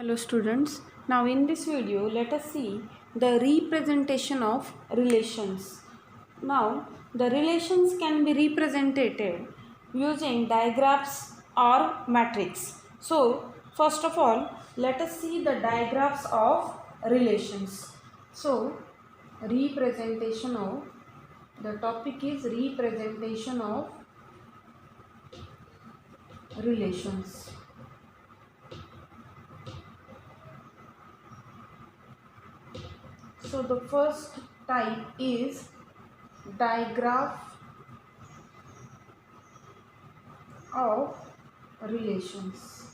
Hello students, now in this video let us see the representation of relations. Now the relations can be represented using diagrams or matrix. So first of all let us see the diagrams of relations. So representation of, the topic is representation of relations. So the first type is diagram of relations.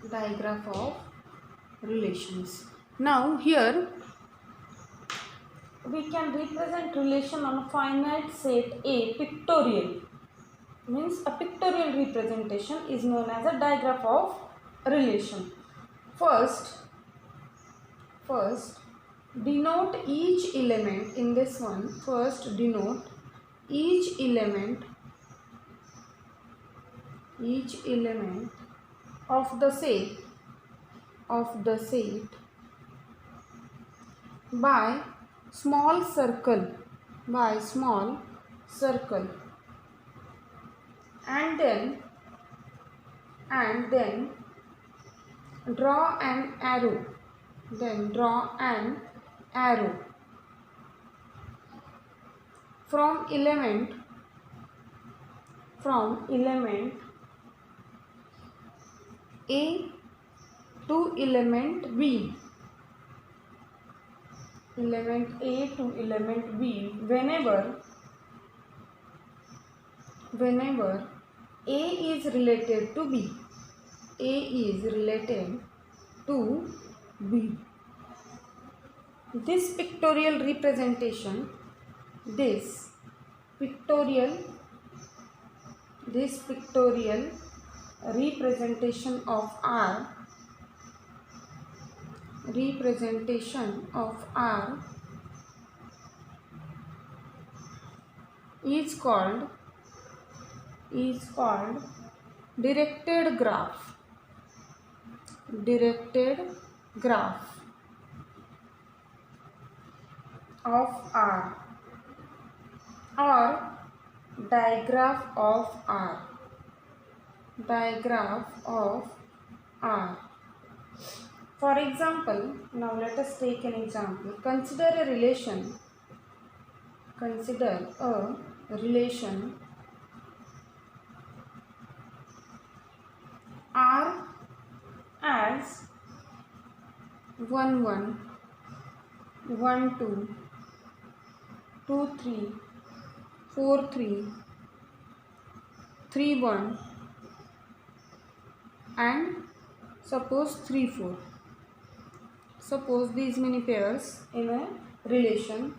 Diagram of relations. Now here we can represent relation on a finite set A pictorial. Means a pictorial representation is known as a diagram of relation. First denote each element in this one. First denote each element of the set by small circle and then draw an arrow. From element A to element B. Element A to element B. Whenever A is related to B. This pictorial representation of R is called directed graph of R or diagram of R. For example, now let us take an example. Consider a relation R as 1 1, 1 2, 2 3, 4 3, 3 1 and suppose 3 4. Suppose these many pairs in a relation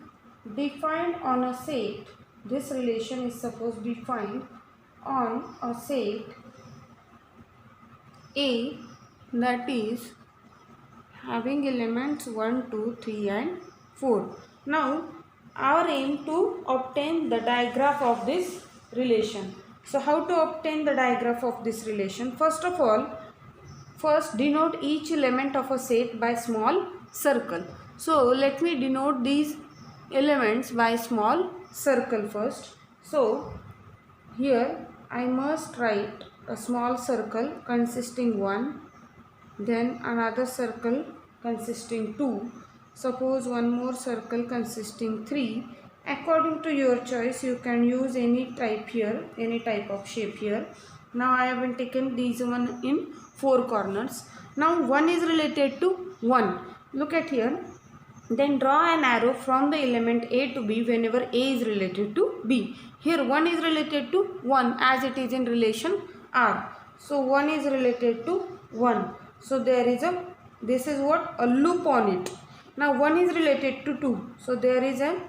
defined on a set. This relation is supposed defined on a set A, that is having elements 1 2 3 and 4. Now our aim to obtain the diagram of this relation. So how to obtain the diagram of this relation? First of all, first denote each element of a set by small circle. So let me denote these elements by small circle first. So here I must write a small circle consisting 1, then another circle consisting 2, suppose one more circle consisting 3. According to your choice, you can use any type here, any type of shape here. Now I have taken these one in 4 corners. Now 1 is related to 1. Look at here. Then draw an arrow from the element A to B whenever A is related to B. Here 1 is related to 1 as it is in relation R. So 1 is related to 1. So there is a, this is what, a loop on it. Now 1 is related to 2. So there is a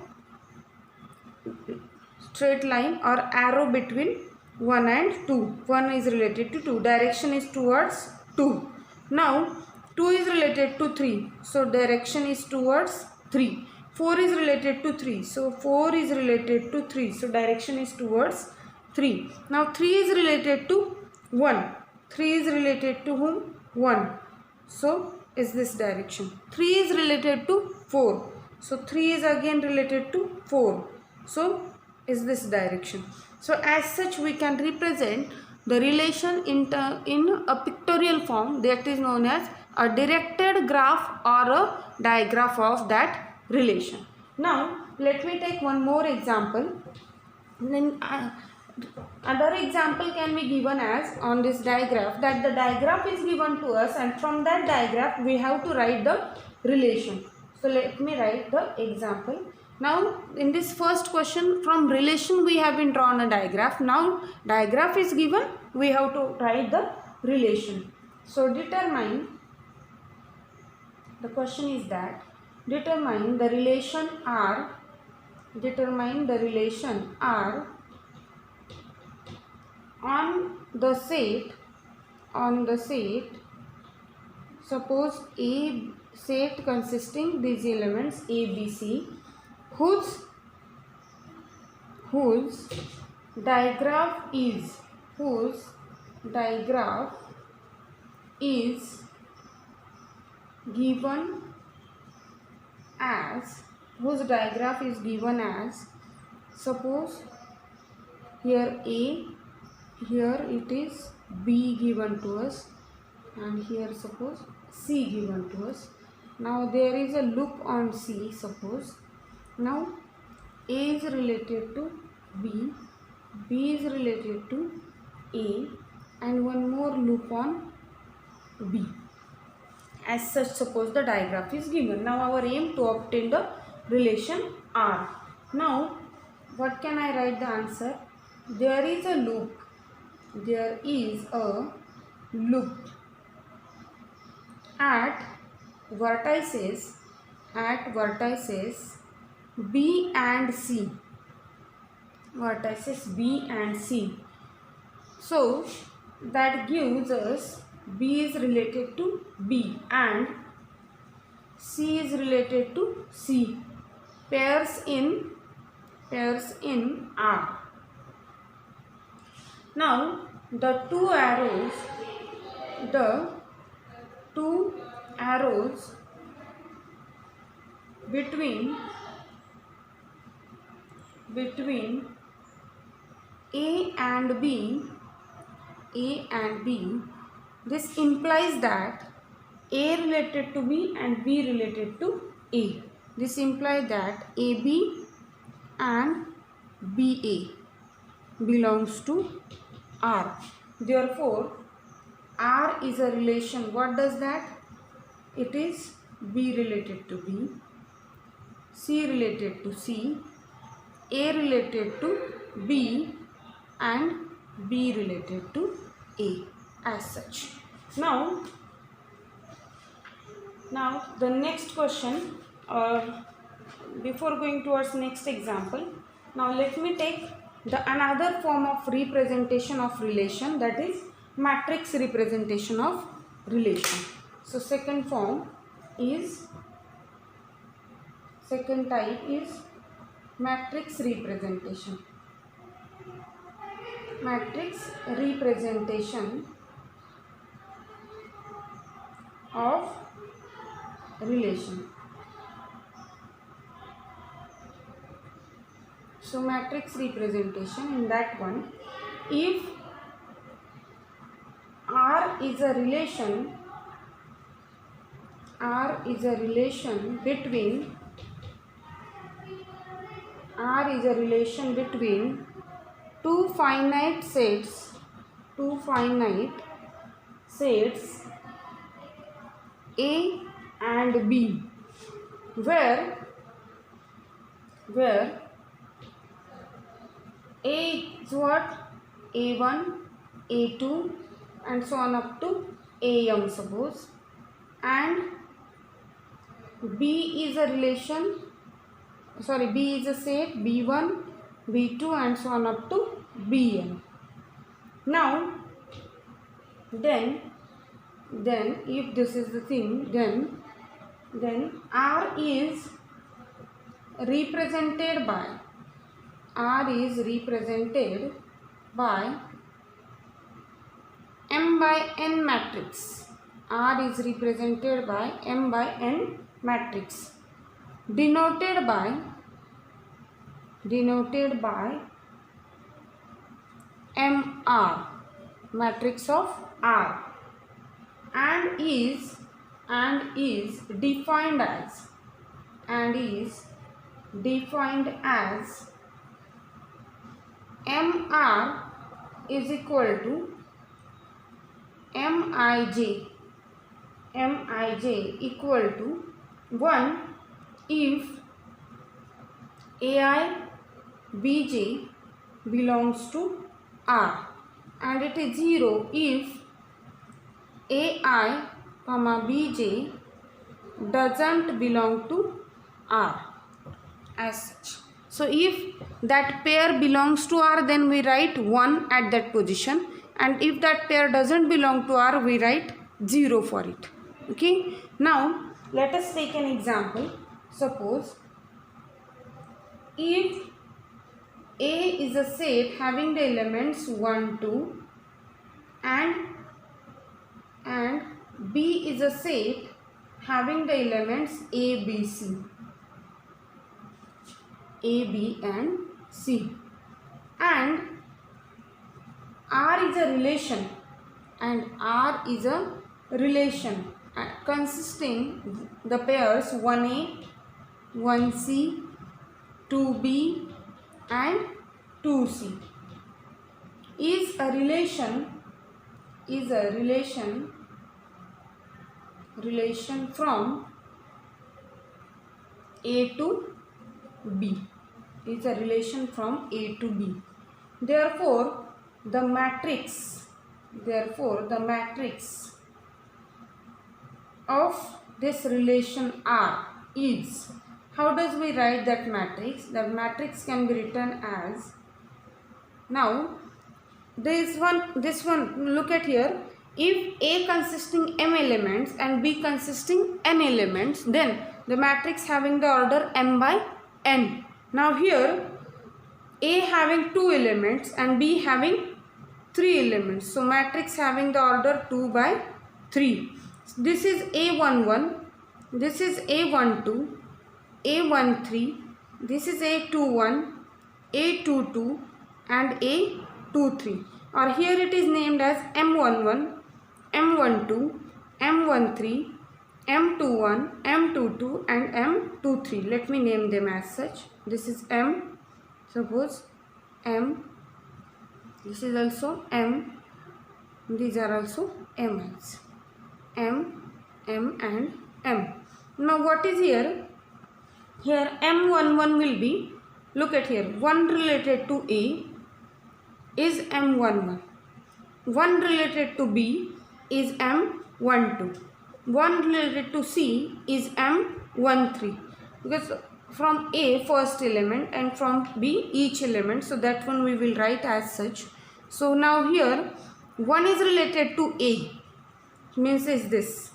straight line or arrow between 1 and 2. 1 is related to 2. Direction is towards 2. Now 2 is related to 3. So direction is towards 3. 4 is related to 3. So 4 is related to 3. So direction is towards 3. Now 3 is related to 1. 3 is related to whom? 1. So is this direction. 3 is related to 4. So 3 is again related to 4. So is this direction. So as such we can represent the relation in a pictorial form, that is known as a directed graph or a digraph of that relation. Now let me take one more example. Then other example can be given as on this diagram, that the diagram is given to us and from that diagram we have to write the relation. So let me write the example. Now in this first question, from relation we have been drawn a diagram. Now diagram is given, we have to write the relation. So determine, the question is that determine the relation R, determine the relation R on the set, suppose a set consisting these elements A, B, C, whose digraph is given as, suppose here A, here it is B given to us, and here suppose C given to us. Now there is a loop on C, suppose. Now A is related to B, B is related to A, and one more loop on B. As such, suppose the diagram is given. Now our aim to obtain the relation R. Now what can I write the answer? There is a loop at vertices B and C, so that gives us B is related to B and C is related to C, pairs in R. Now the two arrows between A and B, this implies that A related to B and B related to A. This implies that AB and BA belongs to R. Therefore, R is a relation. What does that? It is B related to B, C related to C, A related to B, and B related to A, as such. Now the next question, before going towards next example, now let me take another form of representation of relation, that is matrix representation of relation. So second type is matrix representation. Matrix representation of relation. So matrix representation, in that one, if R is a relation between two finite sets A and B, where A is what? A1, A2 and so on up to AM, suppose, and B is a set B1, B2 and so on up to Bn. Now then if this is the thing, then R is represented by m by n matrix. R is represented by m by n matrix, denoted by MR, matrix of R, and is defined as MR is equal to Mij equal to 1 if Ai Bj belongs to R, and it is 0 if Ai Bj doesn't belong to R as such. So if that pair belongs to R, then we write 1 at that position, and if that pair doesn't belong to R, we write 0 for it. Okay, now let us take an example. Suppose if A is a set having the elements 1, 2, and B is a set having the elements A, B, C. A, B and C, and R is a relation, consisting the pairs 1A, 1C, 2B and 2C, is a relation from A to B, is a relation from A to B. Therefore the matrix of this relation R is, how does we write that matrix? That matrix can be written as, now this one, look at here, if A consisting m elements and B consisting n elements, then the matrix having the order m by n. Now here A having 2 elements and B having 3 elements, so matrix having the order 2 by 3. This is A11, this is A12, A13, this is A21, A22 and A23, or here it is named as M11, M12, M13, M21, M22 and M23. Let me name them as such. This is M, suppose M, this is also M, these are also M's, M, M and M. Now what is here? Here M11 will be, look at here, 1 related to A is M11, 1 related to B is M12, 1 related to C is M13, because from A first element and from B each element, so that one we will write as such. So now here 1 is related to A, means is this,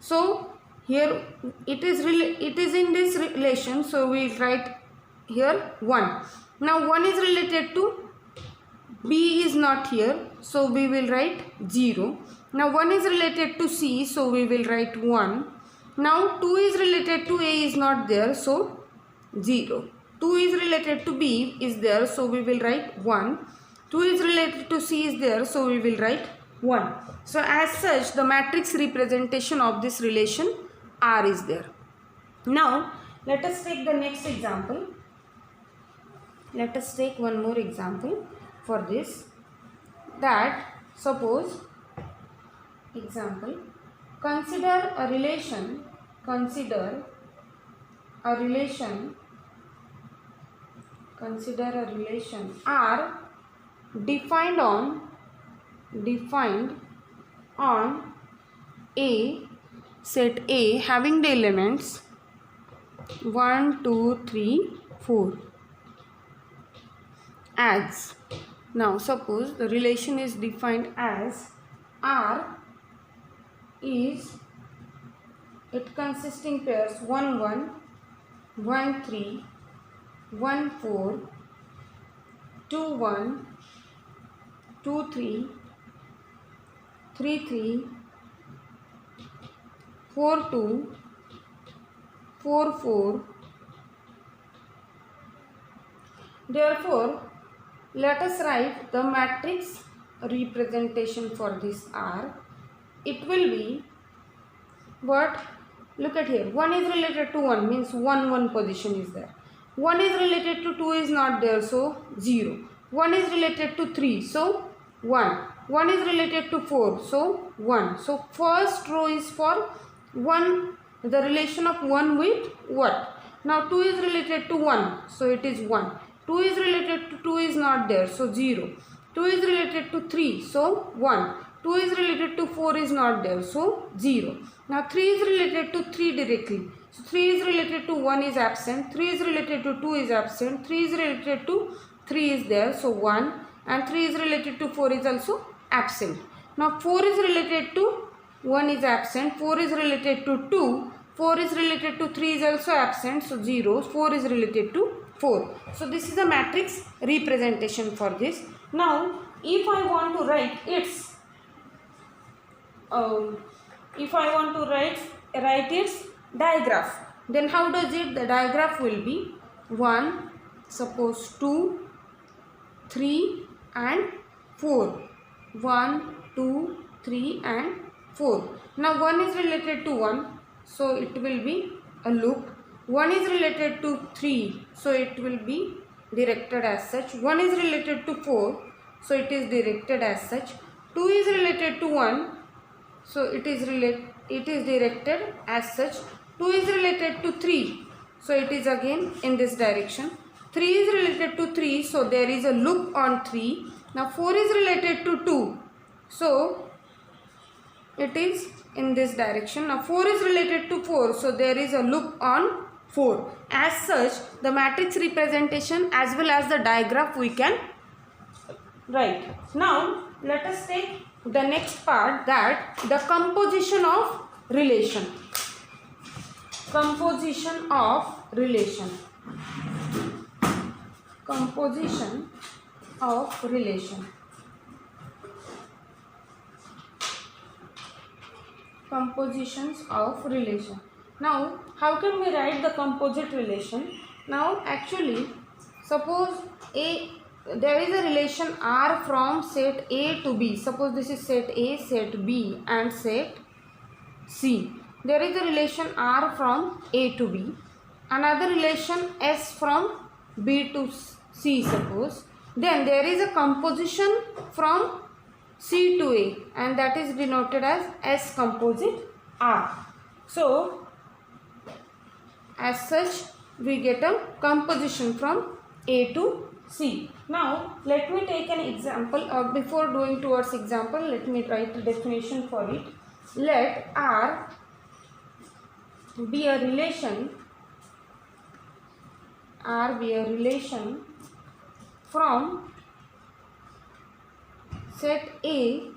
so here it is in this relation, so we write here 1. Now 1 is related to B is not here, so we will write 0. Now 1 is related to C, so we will write 1. Now 2 is related to A is not there, so 0. 2 is related to B is there, so we will write 1. 2 is related to C is there, so we will write 1. So as such, the matrix representation of this relation R is there. Now let us take the next example. Let us take one more example for this. That suppose, example, consider a relation R defined on A, set A having the elements 1, 2, 3, 4 as. Now suppose the relation is defined as R is, it consisting pairs 1, 1, 1, 3, 1, 4, 2, 1, 2, 3, 3 3, 4 2, 4 4. Therefore, let us write the matrix representation for this R. It will be what? Look at here. 1 is related to 1 means 1 1 position is there. 1 is related to 2 is not there, so 0. 1 is related to 3, so 1. 1 is related to 4, so 1. So first row is for 1, the relation of 1 with what? Now 2 is related to 1, so it is 1. 2 is related to 2 is not there, so 0. 2 is related to 3, so 1. 2 is related to 4 is not there, so 0. Now 3 is related to 3 directly. So 3 is related to 1 is absent, 3 is related to 2 is absent, 3 is related to 3 is there, so 1, and 3 is related to 4 is also absent. Now 4 is related to 1 is absent, 4 is related to 2, 4 is related to 3 is also absent, so 0, 4 is related to 4. So this is a matrix representation for this. Now if I want to write its digraph, then how does it? The digraph will be 1, suppose 2, 3 and 4. 1, 2, 3 and 4. Now 1 is related to 1, so it will be a loop. 1 is related to 3, so it will be directed as such. 1 is related to 4, so it is directed as such. 2 is related to 1, so it is directed as such. 2 is related to 3, so it is again in this direction. 3 is related to 3, so there is a loop on 3. Now 4 is related to 2, so it is in this direction. Now 4 is related to 4, so there is a loop on 4. As such, the matrix representation as well as the digraph we can write. Now let us take the next part, that the composition of relation. Composition of relation. Composition of relation. Compositions of relation. Now how can we write the composite relation? Now actually, suppose there is a relation R from set A to B. Suppose this is set A, set B and set C. There is a relation R from A to B. Another relation S from B to C, suppose. Then there is a composition from C to A, and that is denoted as S composite R. So as such we get a composition from A to C. Now let me take an example, or before going towards example, let me write a definition for it. Let R be a relation, R be a relation from set A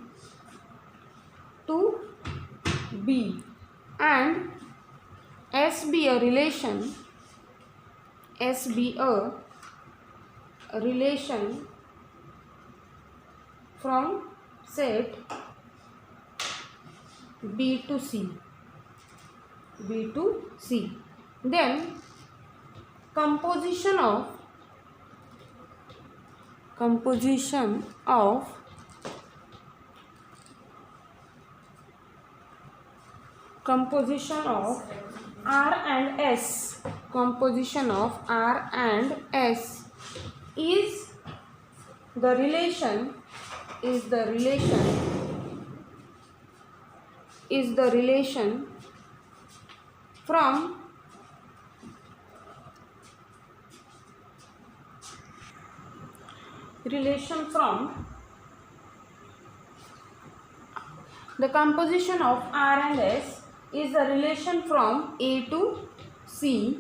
to B, and S be a relation, S be a relation from set B to C, B to C. Then composition of R and S, composition of R and S is the relation from the composition of R and S is the relation from A to C,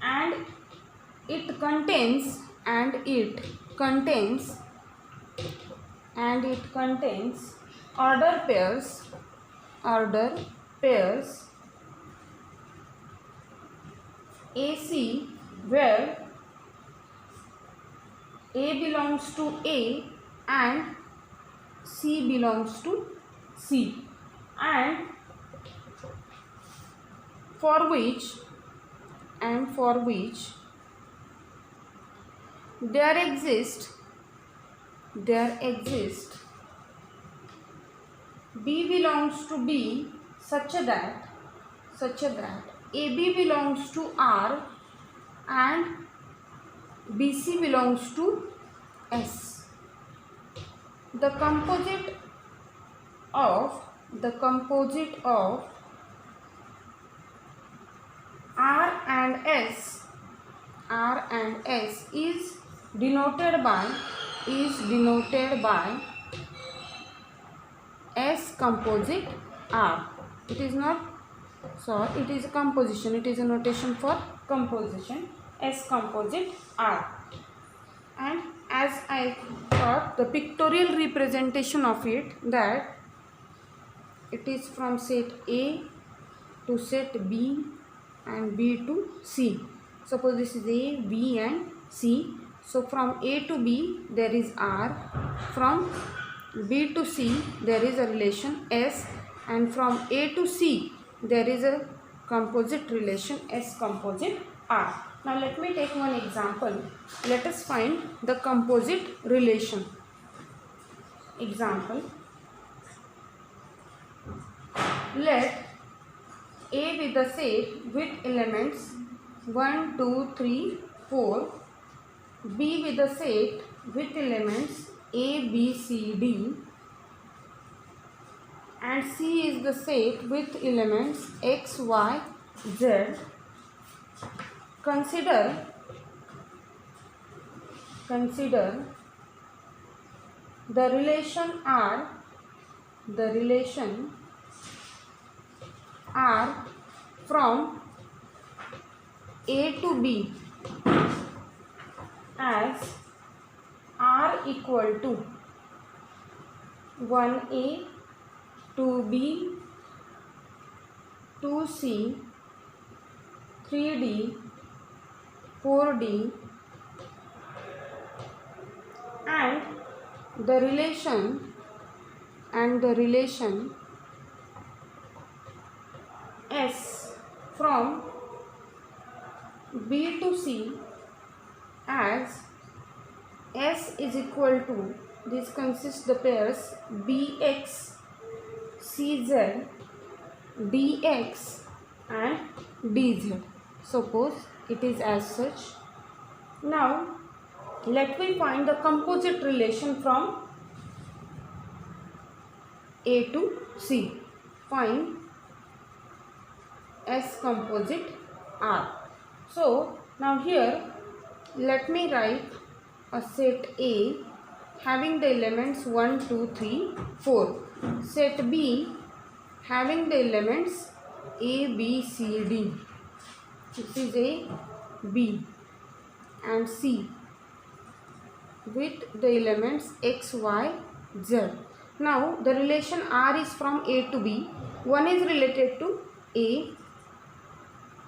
and it contains order pairs AC, where A belongs to A and C belongs to C, and for which there exist B belongs to B such that AB belongs to R and BC belongs to S. The composite of R and S is denoted by S composite R. It is not, sorry, it is a composition. It is a notation for composition, S composite R. And as I thought, the pictorial representation of it, that it is from set A to set B and B to C. Suppose this is A, B and C. So from A to B there is R, from B to C there is a relation S, and from A to C there is a composite relation S composite R. Now let me take one example. Let us find the composite relation. Example. Let A be the set with elements 1, 2, 3, 4. B be the set with elements A, B, C, D. And C is the set with elements X, Y, Z. Consider the relation R from A to B as R equal to 1A, 2B, 2C, 3D, 4D, and the relation S from B to C as S is equal to, this consists the pairs BX, CZ, DX and DZ. Suppose it is as such. Now let me find the composite relation from A to C. Find S composite R. So now here let me write a set A having the elements 1, 2, 3, 4. Set B having the elements A, B, C, D. This is A, B and C with the elements X, Y, Z. Now the relation R is from A to B. 1 is related to A,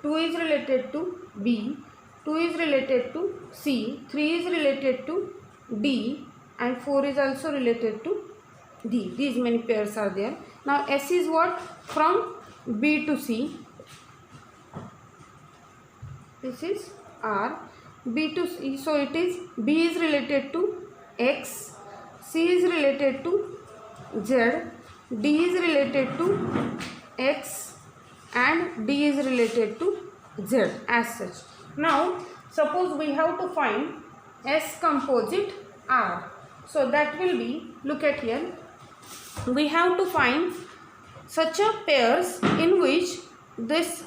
2 is related to B, 2 is related to C, 3 is related to D and 4 is also related to D. These many pairs are there. Now S is what? From B to C. This is R. B to C. So it is B is related to X, C is related to Z, D is related to X and D is related to Z as such. Now suppose we have to find S composite R. So that will be, look at here, we have to find such a pairs in which this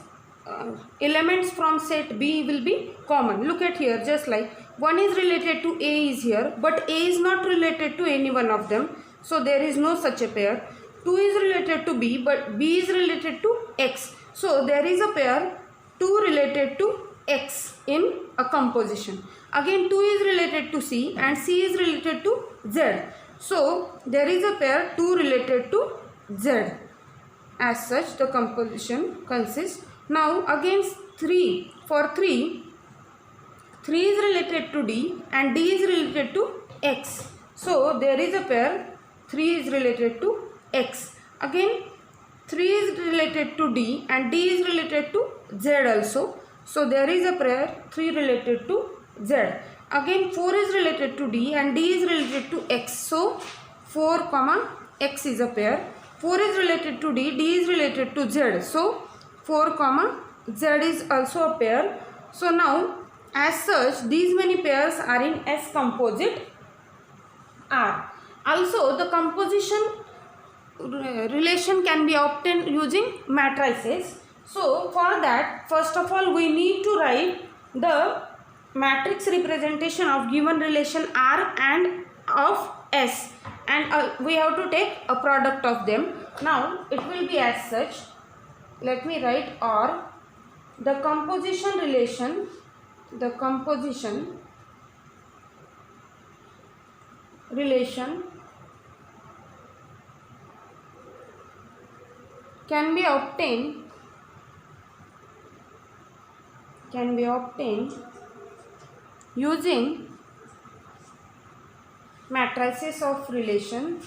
elements from set B will be common. Look at here, just like 1 is related to A is here, but A is not related to any one of them. So there is no such a pair. 2 is related to B, but B is related to X. So there is a pair 2 related to X in a composition. Again 2 is related to C and C is related to Z. So there is a pair 2 related to Z. As such the composition consists. Now again 3, for 3 is related to D and D is related to X. So there is a pair 3 is related to x. Again 3 is related to d and d is related to z also. So there is a pair 3 related to z. Again 4 is related to d and d is related to x. So 4 comma x is a pair. 4 is related to d, d is related to z. So 4 comma z is also a pair. So now as such these many pairs are in S composite R. Also the composition relation can be obtained using matrices. So for that, first of all we need to write the matrix representation of given relation R and of S, and we have to take a product of them. Now it will be as such. Let me write or the composition relation can be obtained using matrices of relation,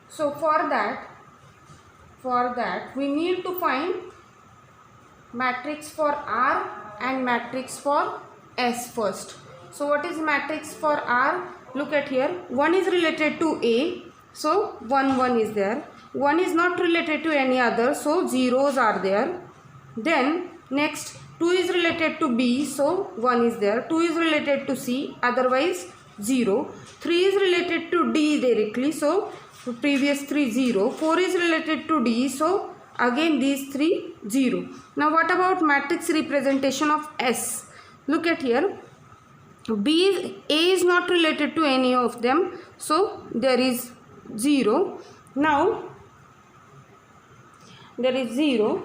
So for that we need to find matrix for R and matrix for S first. So what is matrix for R? Look at here, 1 is related to A, so 1 is there. 1 is not related to any other, so zeros are there. Then next 2 is related to B, so 1 is there. 2 is related to C, otherwise 0. 3 is related to D directly, so previous 3 0. 4 is related to D, so again these 3 0. Now what about matrix representation of S? Look at here, A is not related to any of them, so there is 0. Now there is 0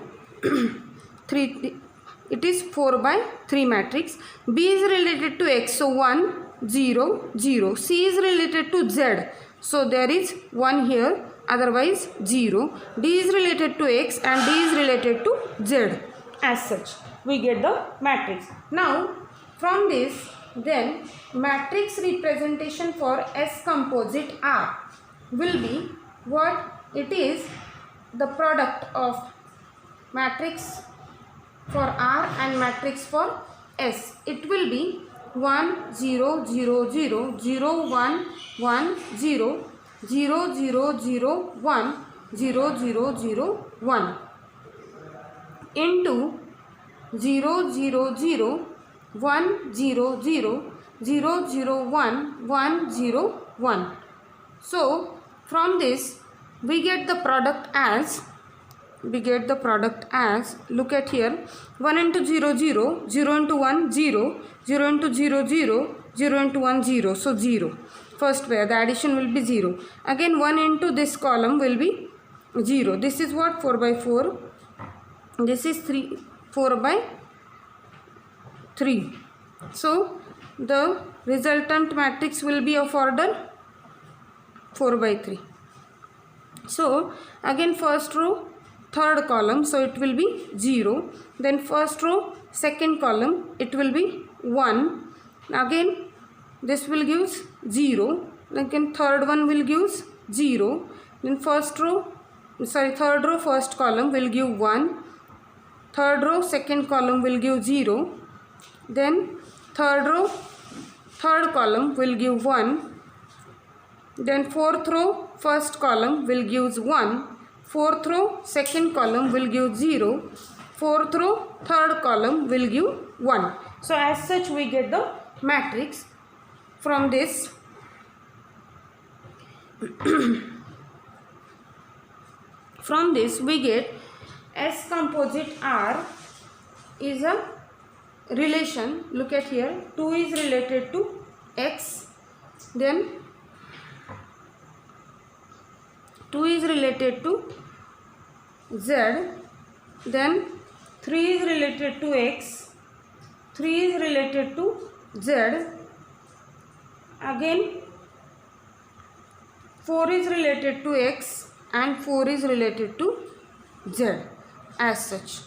3, it is 4 by 3 matrix. B is related to X, so 1 0 0. C is related to Z, so there is 1 here, otherwise 0. D is related to X and D is related to Z. As such we get the matrix. Now from this, then matrix representation for S composite R will be what? It is the product of matrix for R and matrix for S. It will be 1 0 0 0 0 1 1 0 0 0 0 1 0 0 0 1 into 0 0 0 1 0 0 0 0 1 1 0 1. So from this we get the product as, look at here, 1 into 0 0, 0 into 1 0, 0 into 0 0, 0 into 1 0, so 0. First pair, the addition will be 0. Again 1 into this column will be 0. This is what? 4 by 4. This is 4 by 3. So the resultant matrix will be of order 4 by 3. So again first row, third column, so it will be 0. Then first row, second column, it will be 1. Again this will give 0. Again third one will give 0. Then third row, first column will give 1. Third row, second column will give 0. Then third row, third column will give 1. Then fourth row, first column will give 1. Fourth row, second column will give 0. Fourth row, third column will give 1. So as such we get the matrix from this. From this we get S composite R is a relation. Look at here, 2 is related to X, then 2 is related to Z, then 3 is related to X, 3 is related to Z, again 4 is related to X and 4 is related to Z. As such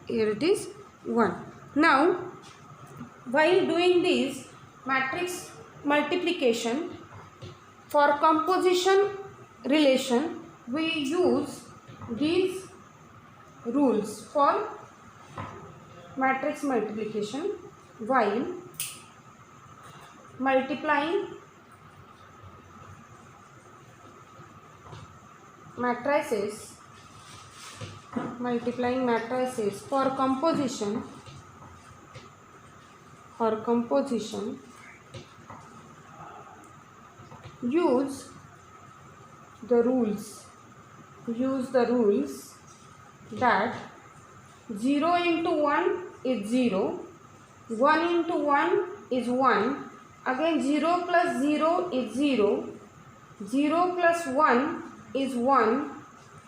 here it is 1. Now while doing this matrix multiplication for composition relation, we use these rules for matrix multiplication. While multiplying matrices for composition, use the rules that 0 into 1 is 0, 1 into 1 is 1, again 0 plus 0 is 0, 0 plus 1 is 1,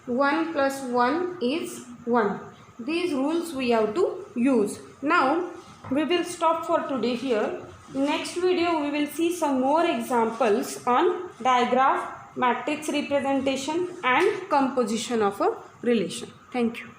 1 plus 1 is 1. These rules we have to use. Now we will stop for today here. Next video we will see some more examples on digraph, matrix representation and composition of a relation. Thank you.